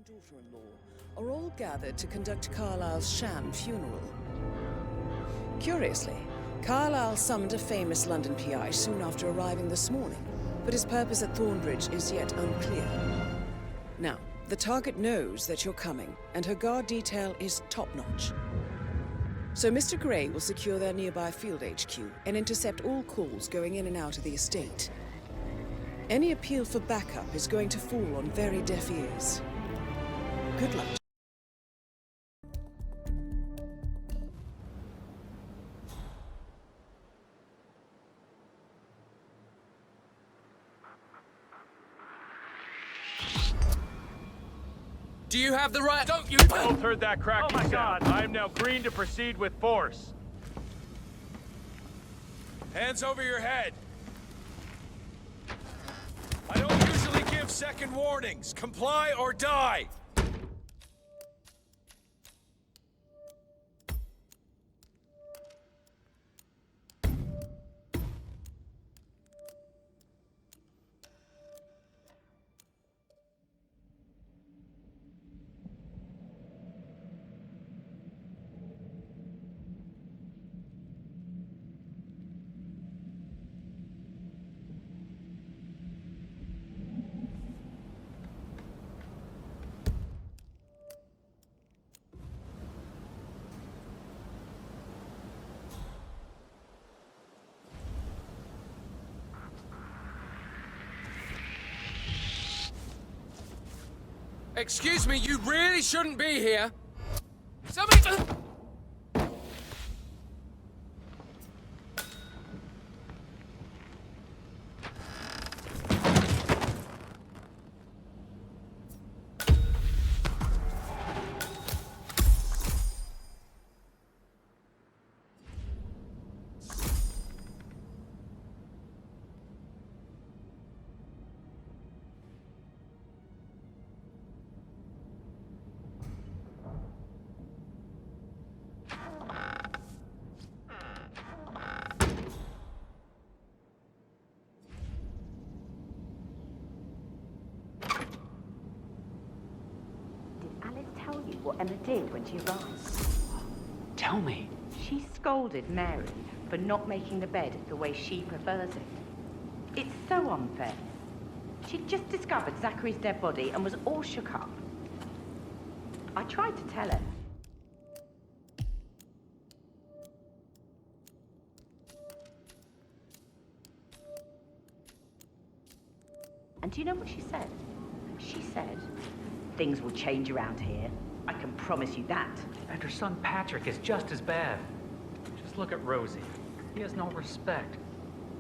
and daughter-in-law are all gathered to conduct Carlisle's sham funeral. Curiously, Carlisle summoned a famous London PI soon after arriving this morning, but his purpose at Thornbridge is yet unclear. Now, the target knows that you're coming, and her guard detail is top-notch. So Mr. Gray will secure their nearby field HQ and intercept all calls going in and out of the estate. Any appeal for backup is going to fall on very deaf ears. Good luck. Do you have the right? Don't you? Both heard that cracking Oh my sound. God. I am now green to proceed with force. Hands over your head. I don't usually give second warnings. Comply or die. Excuse me, you really shouldn't be here. Somebody... What Emma did when she arrived. Tell me. She scolded Mary for not making the bed the way she prefers it. It's so unfair. She'd just discovered Zachary's dead body and was all shook up. I tried to tell her. And do you know what she said? She said, things will change around here. I can promise you that. And her son Patrick is just as bad. Just look at Rosie. He has no respect.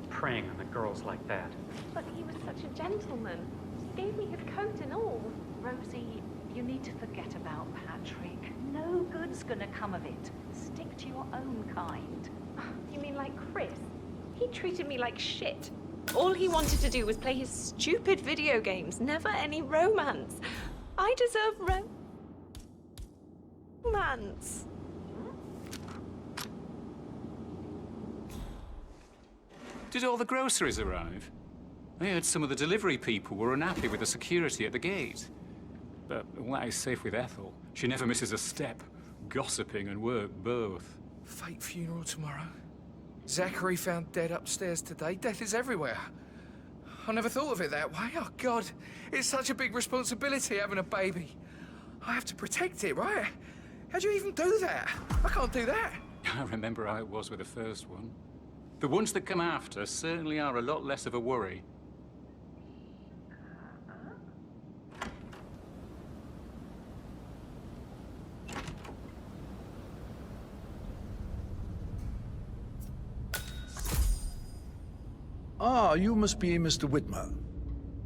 Preying on the girls like that. But he was such a gentleman. He gave me his coat and all. Rosie, you need to forget about Patrick. No good's gonna come of it. Stick to your own kind. You mean like Chris? He treated me like shit. All he wanted to do was play his stupid video games, never any romance. I deserve romance. Did all the groceries arrive? I heard some of the delivery people were unhappy with the security at the gate. But all that is safe with Ethel. She never misses a step. Gossiping and work both. Fake funeral tomorrow. Zachary found dead upstairs today. Death is everywhere. I never thought of it that way. Oh, God. It's such a big responsibility having a baby. I have to protect it, right? How do you even do that? I can't do that. I remember how it was with the first one. The ones that come after certainly are a lot less of a worry. Ah, you must be Mr. Whitman.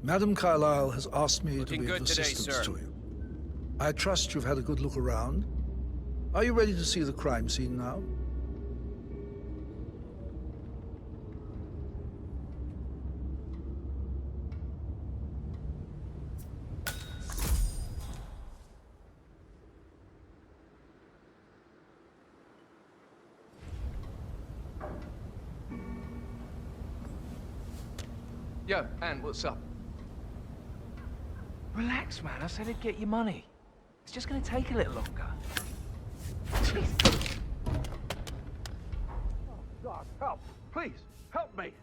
Madam Carlisle has asked me Looking to be good of today, assistance sir. to you. I trust you've had a good look around. Are you ready to see the crime scene now? Yo, Anne, what's up? Relax, man. I said it'd get you money. It's just gonna take a little longer. God, help! Please, help me!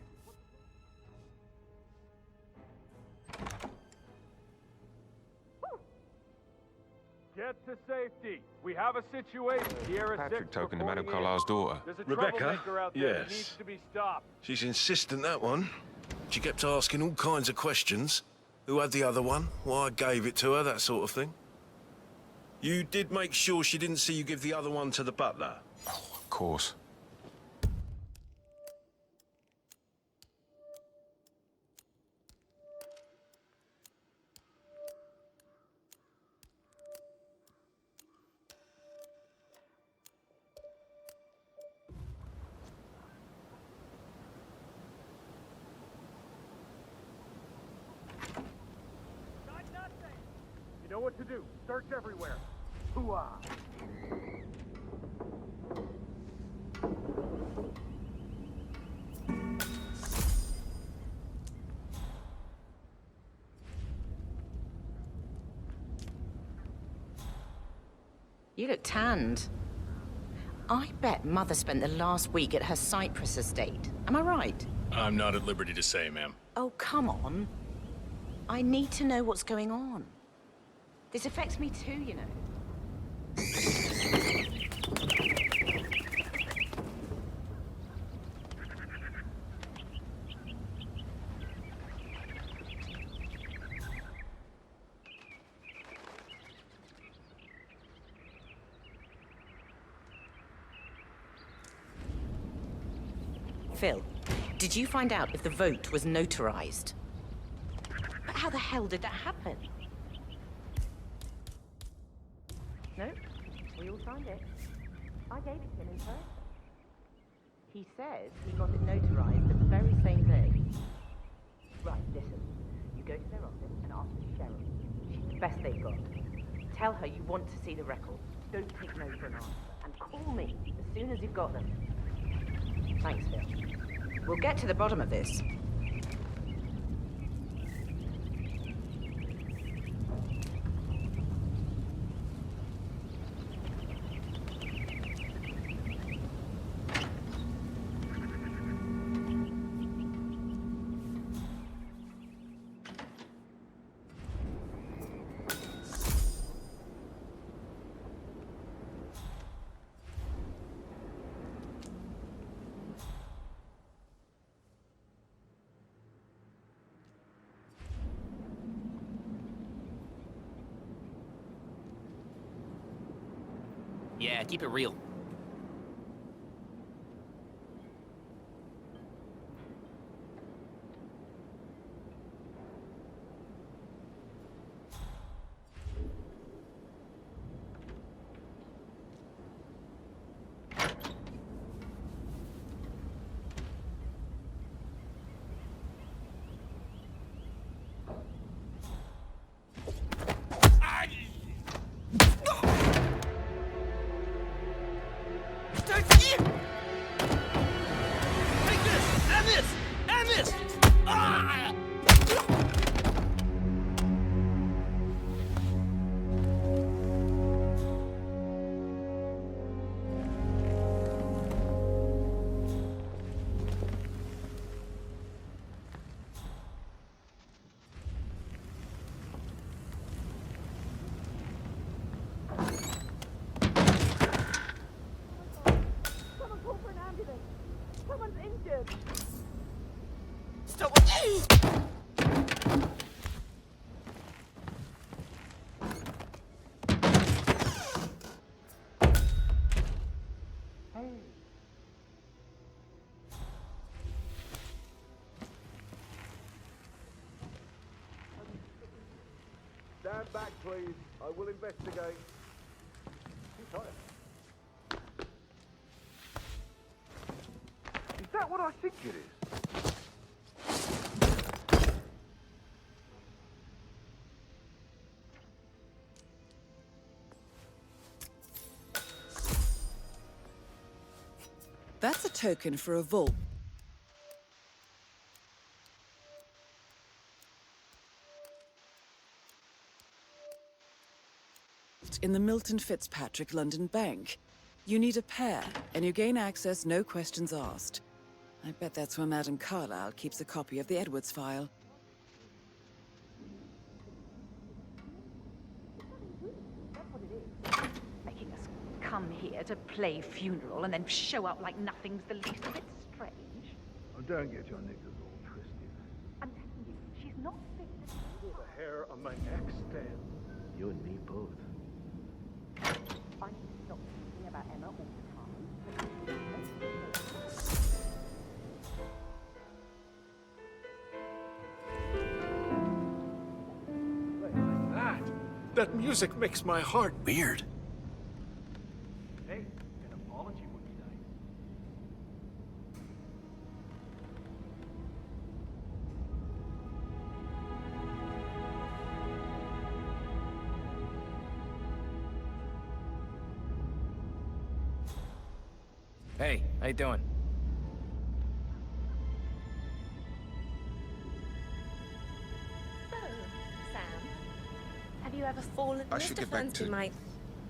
Get to safety. We have a situation. Sierra Patrick 6 talking to Madame reporting Carlisle's daughter. There's a Rebecca? troublemaker out there that Yes. needs to be stopped. She's insistent, that one. She kept asking all kinds of questions. Who had the other one? Why I gave it to her, that sort of thing. You did make sure she didn't see you give the other one to the butler? Oh, of course. You know what to do. Search everywhere. Hooah! You look tanned. I bet Mother spent the last week at her Cyprus estate. Am I right? I'm not at liberty to say, ma'am. Oh, come on. I need to know what's going on. This affects me too, you know. Phil, did you find out if the vote was notarized? But how the hell did that happen? No, we all signed it. I gave it to him in person. He says he got it notarized the very same day. Right, listen. You go to their office and ask for Cheryl. She's the best they've got. Tell her you want to see the records. Don't take no for an answer. And call me as soon as you've got them. Thanks, Phil. We'll get to the bottom of this. Yeah, keep it real. Stand back, please. I will investigate. Is that what I think it is? That's a token for a vault. in the Milton Fitzpatrick London Bank. You need a pair, and you gain access no questions asked. I bet that's where Madame Carlisle keeps a copy of the Edwards file. Making us come here to play funeral and then show up like nothing's the least bit strange. Oh, don't get your knickers all twisted. I'm telling you, she's not fit. The hair on my neck stands. You and me both. I need to stop thinking about Emma all the time. That music makes my heart Weird. Hey, an apology would be nice. Hey, how you doing? So, Sam, have you ever fallen? I should get back to my...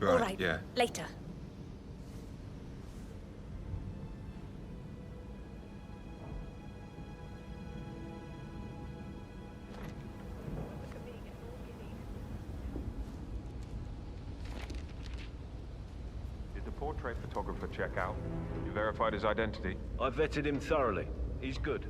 Right, All right, yeah. later. Did the portrait photographer check out? You verified his identity? I vetted him thoroughly. He's good.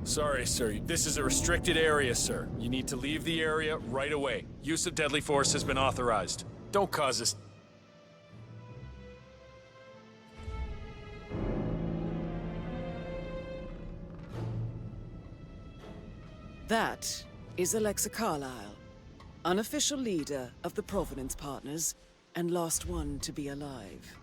Sorry, sir. This is a restricted area, sir. You need to leave the area right away. Use of deadly force has been authorized. Don't cause us... That is Alexa Carlisle, unofficial leader of the Providence Partners, and last one to be alive.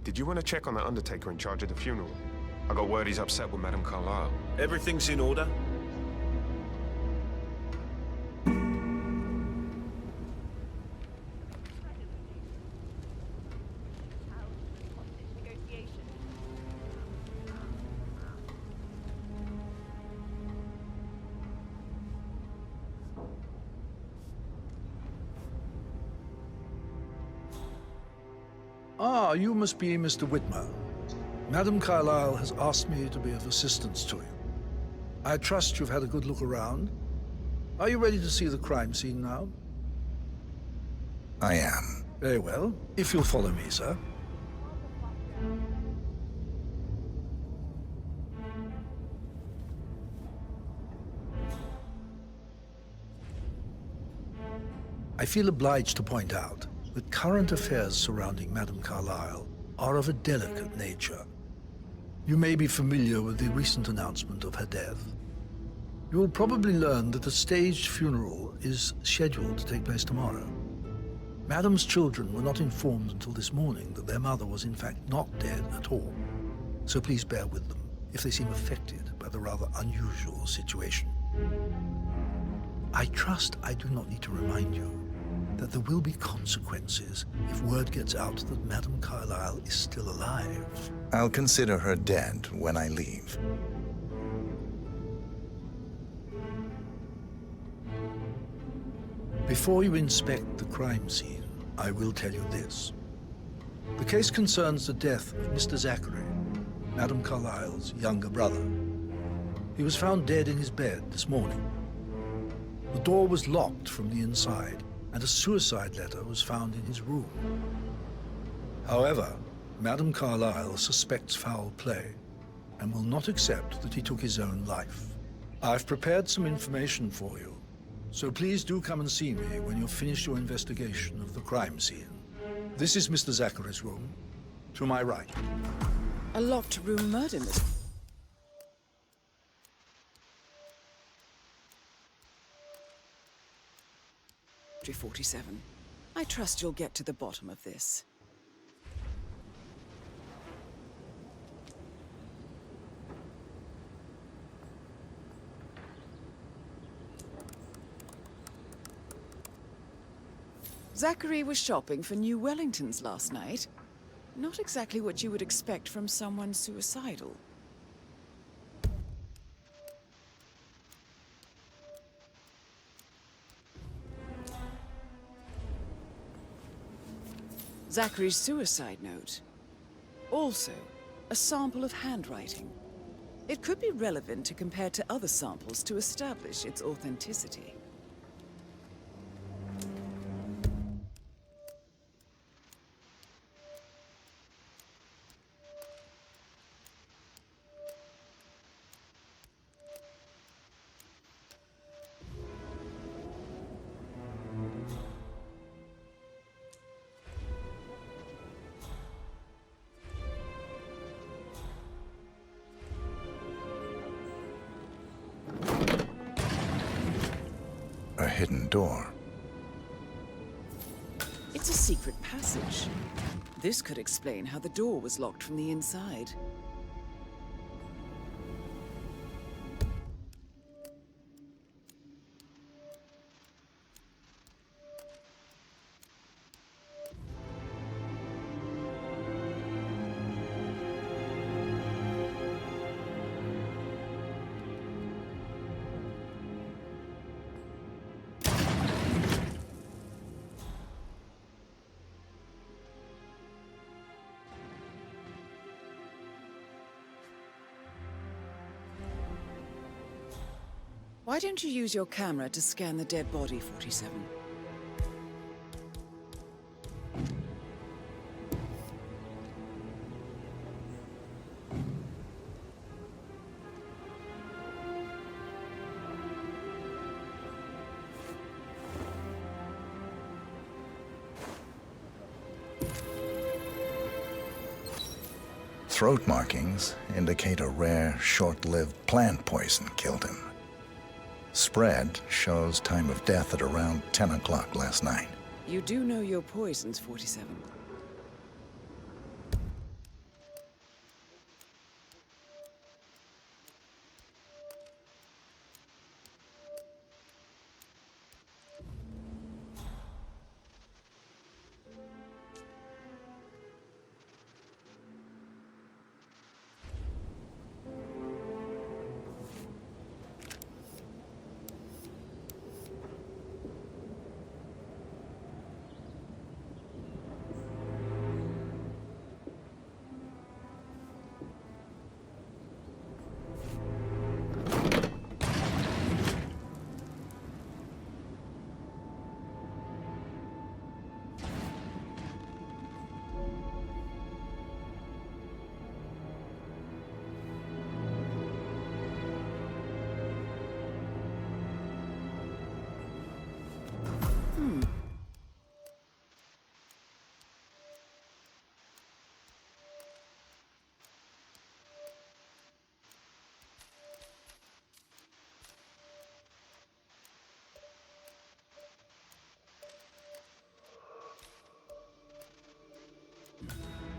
Did you want to check on that undertaker in charge of the funeral? I got word he's upset with Madame Carlisle. Everything's in order. Ah, you must be Mr. Whitmer. Madame Carlisle has asked me to be of assistance to you. I trust you've had a good look around. Are you ready to see the crime scene now? I am. Very well. If you'll follow me, sir. I feel obliged to point out that current affairs surrounding Madame Carlisle are of a delicate nature. You may be familiar with the recent announcement of her death. You will probably learn that a staged funeral is scheduled to take place tomorrow. Madame's children were not informed until this morning that their mother was in fact not dead at all. So please bear with them if they seem affected by the rather unusual situation. I trust I do not need to remind you that there will be consequences if word gets out that Madame Carlisle is still alive. I'll consider her dead when I leave. Before you inspect the crime scene, I will tell you this. The case concerns the death of Mr. Zachary, Madame Carlisle's younger brother. He was found dead in his bed this morning. The door was locked from the inside, and a suicide letter was found in his room. However, Madame Carlisle suspects foul play and will not accept that he took his own life. I've prepared some information for you, so please do come and see me when you've finished your investigation of the crime scene. This is Mr. Zachary's room. To my right. A locked room murder mystery. 47. I trust you'll get to the bottom of this. Zachary was shopping for new Wellingtons last night. Not exactly what you would expect from someone suicidal. Zachary's suicide note. Also, a sample of handwriting. It could be relevant to compare to other samples to establish its authenticity. A hidden door. It's a secret passage. This could explain how the door was locked from the inside. Why don't you use your camera to scan the dead body, 47? Throat markings indicate a rare, short-lived plant poison killed him. Spread shows time of death at around 10 o'clock last night. You do know your poisons, 47.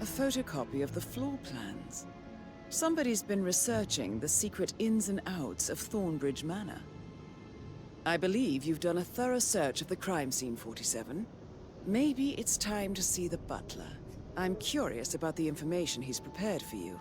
A photocopy of the floor plans. Somebody's been researching the secret ins and outs of Thornbridge Manor. I believe you've done a thorough search of the crime scene, 47. Maybe it's time to see the butler. I'm curious about the information he's prepared for you.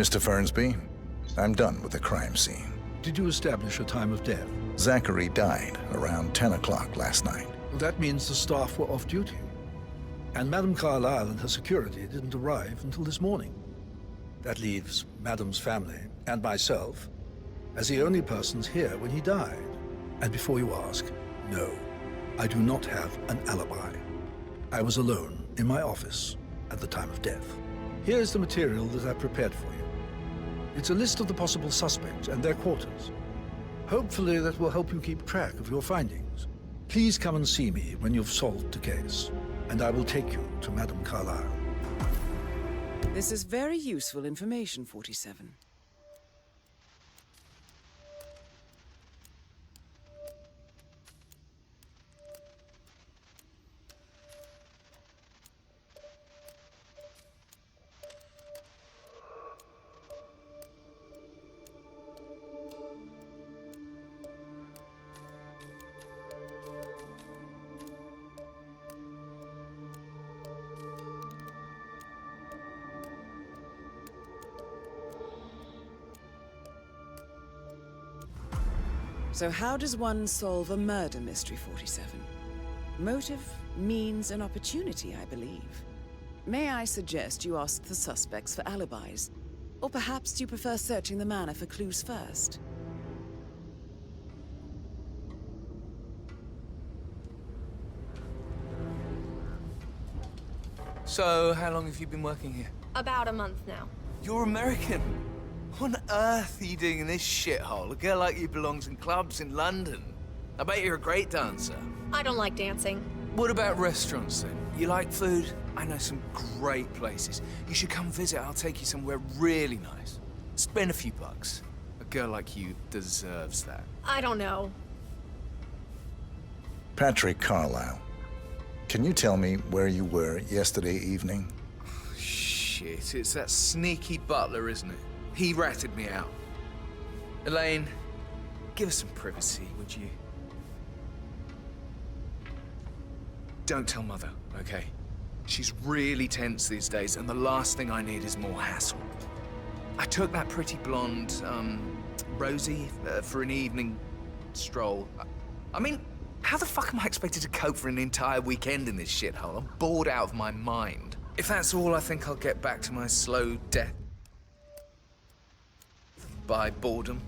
Mr. Fernsby, I'm done with the crime scene. Did you establish a time of death? Zachary died around 10 o'clock last night. Well, that means the staff were off duty. And Madame Carlisle and her security didn't arrive until this morning. That leaves Madame's family and myself as the only persons here when he died. And before you ask, no, I do not have an alibi. I was alone in my office at the time of death. Here's the material that I prepared for you. It's a list of the possible suspects and their quarters. Hopefully that will help you keep track of your findings. Please come and see me when you've solved the case, and I will take you to Madame Carlisle. This is very useful information, 47. So how does one solve a murder mystery, 47? Motive, means, and opportunity, I believe. May I suggest you ask the suspects for alibis? Or perhaps you prefer searching the manor for clues first? So, how long have you been working here? About a month now. You're American. What on earth are you doing in this shithole? A girl like you belongs in clubs in London. I bet you're a great dancer. I don't like dancing. What about restaurants then? You like food? I know some great places. You should come visit. I'll take you somewhere really nice. Spend a few bucks. A girl like you deserves that. I don't know. Patrick Carlisle, can you tell me where you were yesterday evening? Shit, it's that sneaky butler, isn't it? He ratted me out. Elaine, give us some privacy, would you? Don't tell Mother, okay? She's really tense these days, and the last thing I need is more hassle. I took that pretty blonde, Rosie, for an evening stroll. I mean, how the fuck am I expected to cope for an entire weekend in this shithole? I'm bored out of my mind. If that's all, I think I'll get back to my slow death by boredom.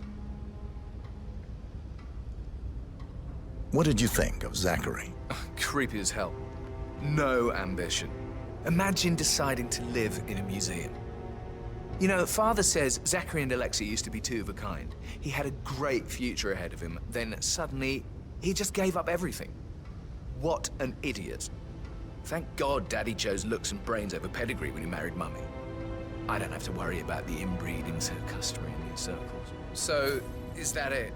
What did you think of Zachary? Creepy as hell. No ambition. Imagine deciding to live in a museum. You know, Father says Zachary and Alexia used to be two of a kind. He had a great future ahead of him, then suddenly he just gave up everything. What an idiot. Thank God Daddy chose looks and brains over pedigree when he married Mummy. I don't have to worry about the inbreeding so customary in these circles. So, is that it?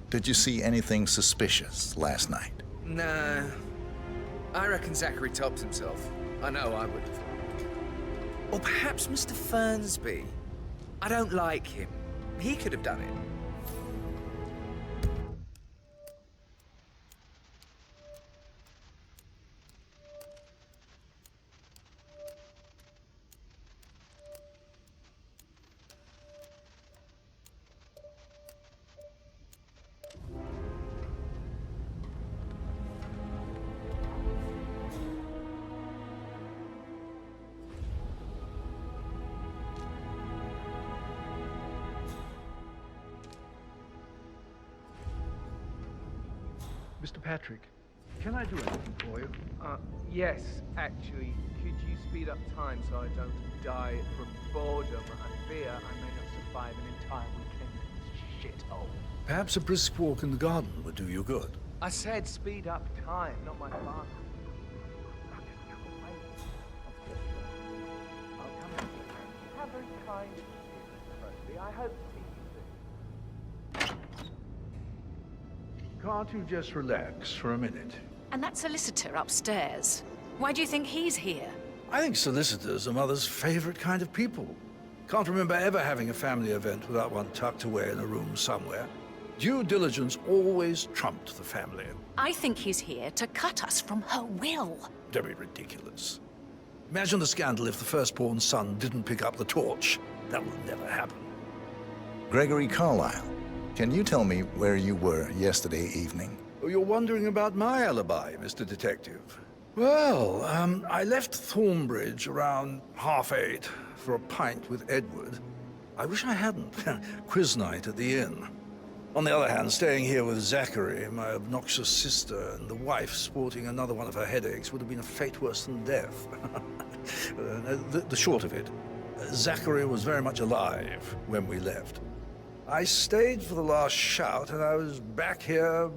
Did you see anything suspicious last night? Nah. I reckon Zachary topped himself. I know I would have. Or perhaps Mr. Fernsby. I don't like him. He could have done it. Mr. Patrick, can I do anything for you? Yes, actually. Could you speed up time so I don't die from boredom and fear I may not survive an entire weekend in this shithole? Perhaps a brisk walk in the garden would do you good. I said speed up time, not my father. I'll come in. How very kind of you, Crosby. I hope to see you soon. Can't you just relax for a minute? And that solicitor upstairs, why do you think he's here? I think solicitors are Mother's favorite kind of people. Can't remember ever having a family event without one tucked away in a room somewhere. Due diligence always trumped the family. I think he's here to cut us from her will. Very ridiculous. Imagine the scandal if the firstborn son didn't pick up the torch. That will never happen. Gregory Carlisle, can you tell me where you were yesterday evening? Oh, you're wondering about my alibi, Mr. Detective. Well, I left Thornbridge around 8:30 for a pint with Edward. I wish I hadn't. Quiz night at the inn. On the other hand, staying here with Zachary, my obnoxious sister, and the wife sporting another one of her headaches would have been a fate worse than death. The short of it, Zachary was very much alive when we left. I stayed for the last shout, and I was back here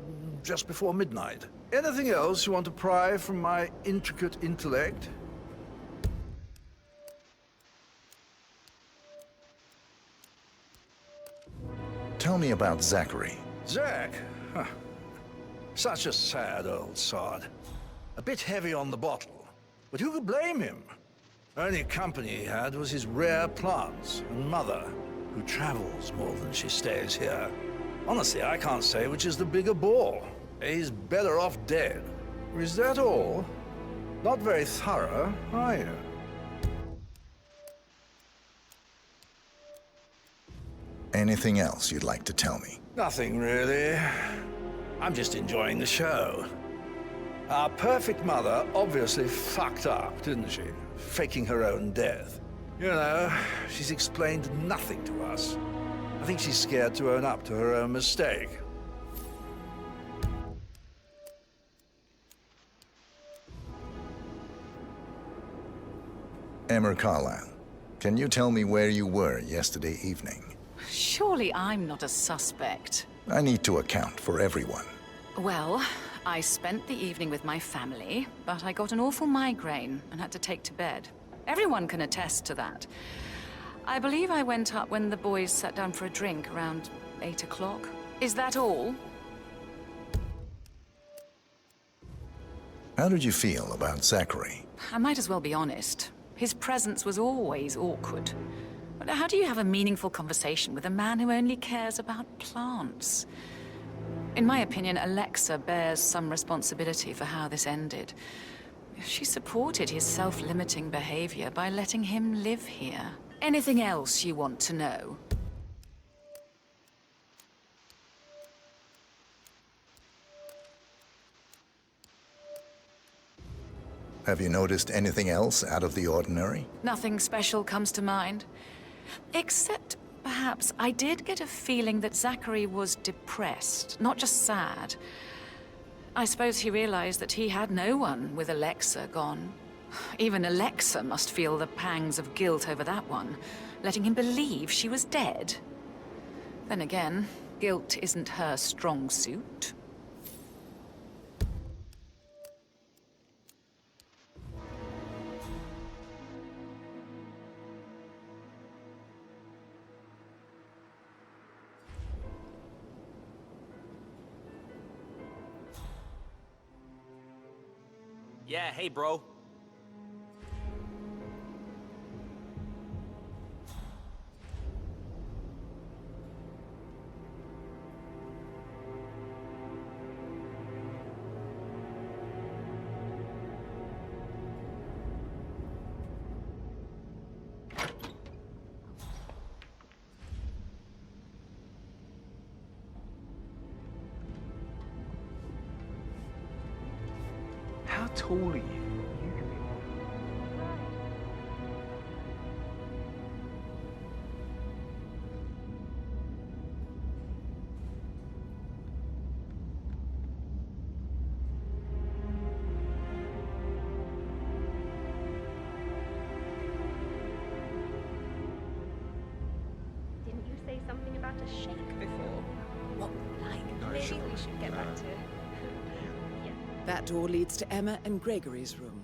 just before midnight. Anything else you want to pry from my intricate intellect? Tell me about Zachary. Zach? Huh. Such a sad old sod. A bit heavy on the bottle. But who could blame him? Only company he had was his rare plants and mother, who travels more than she stays here. Honestly, I can't say which is the bigger bore. He's better off dead. Is that all? Not very thorough, are you? Anything else you'd like to tell me? Nothing really. I'm just enjoying the show. Our perfect mother obviously fucked up, didn't she? Faking her own death. You know, she's explained nothing to us. I think she's scared to own up to her own mistake. Emma Carlisle, can you tell me where you were yesterday evening? Surely I'm not a suspect. I need to account for everyone. Well, I spent the evening with my family, but I got an awful migraine and had to take to bed. Everyone can attest to that. I believe I went up when the boys sat down for a drink around 8 o'clock. Is that all? How did you feel about Zachary? I might as well be honest. His presence was always awkward. But how do you have a meaningful conversation with a man who only cares about plants? In my opinion, Alexa bears some responsibility for how this ended. She supported his self-limiting behavior by letting him live here. Anything else you want to know? Have you noticed anything else out of the ordinary? Nothing special comes to mind. Except, perhaps, I did get a feeling that Zachary was depressed, not just sad. I suppose he realized that he had no one with Alexa gone. Even Alexa must feel the pangs of guilt over that one, letting him believe she was dead. Then again, guilt isn't her strong suit. Yeah, hey, bro. How tall are you? Didn't you say something about a shake before? What, like? Maybe we should get back to... Yeah. That door leads to Emma and Gregory's room.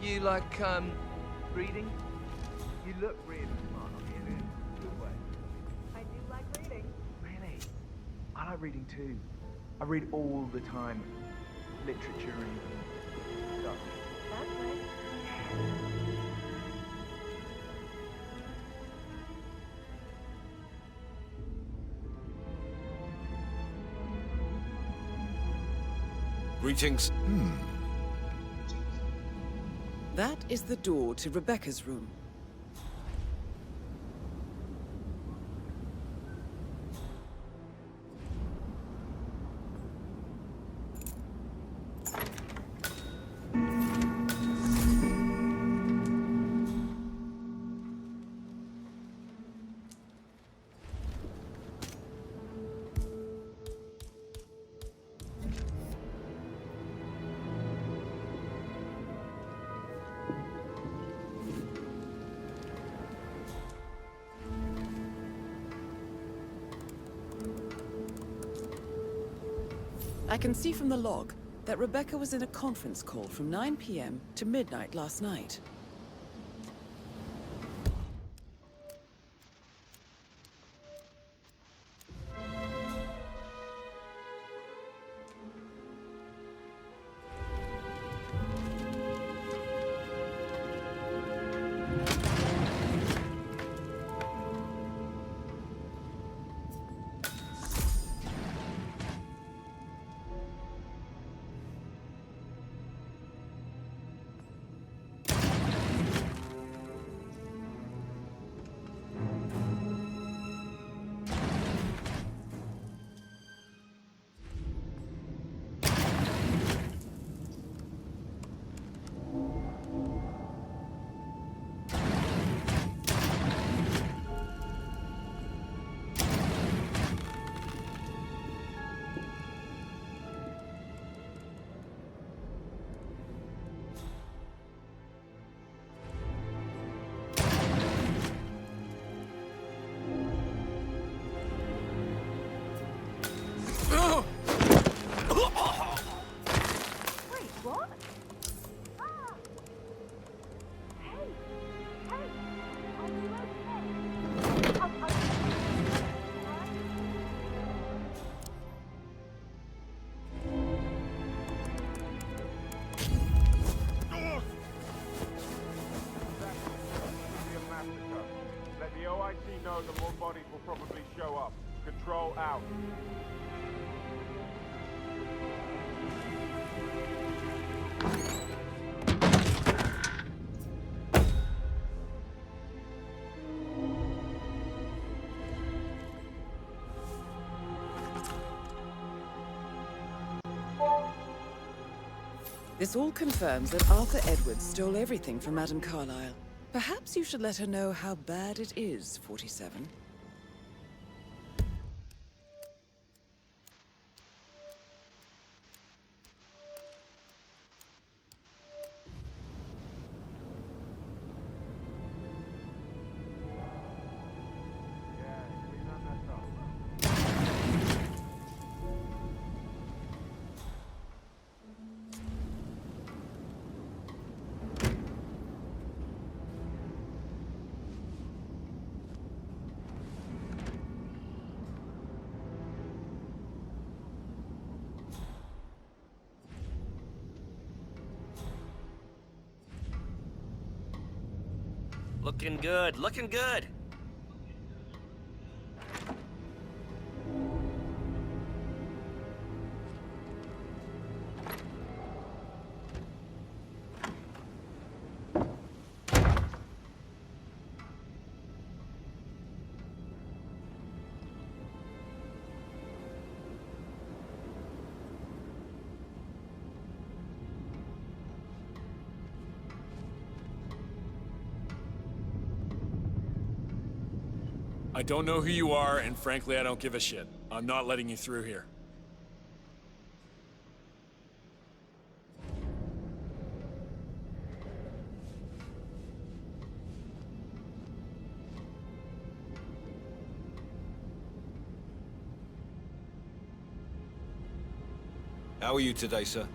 You like, reading? You look really smart on here in a good way. I do like reading. Really? I like reading too. I read all the time. Literature and stuff. That's nice. Greetings. That is the door to Rebecca's room. I can see from the log that Rebecca was in a conference call from 9 p.m. to midnight last night. Wait, what? Ah! Hey! Hey! Are you okay? Let the OIC know that more bodies will probably show up. Control out. This all confirms that Arthur Edwards stole everything from Madame Carlisle. Perhaps you should let her know how bad it is, 47. Looking good, looking good. I don't know who you are, and frankly, I don't give a shit. I'm not letting you through here. How are you today, sir?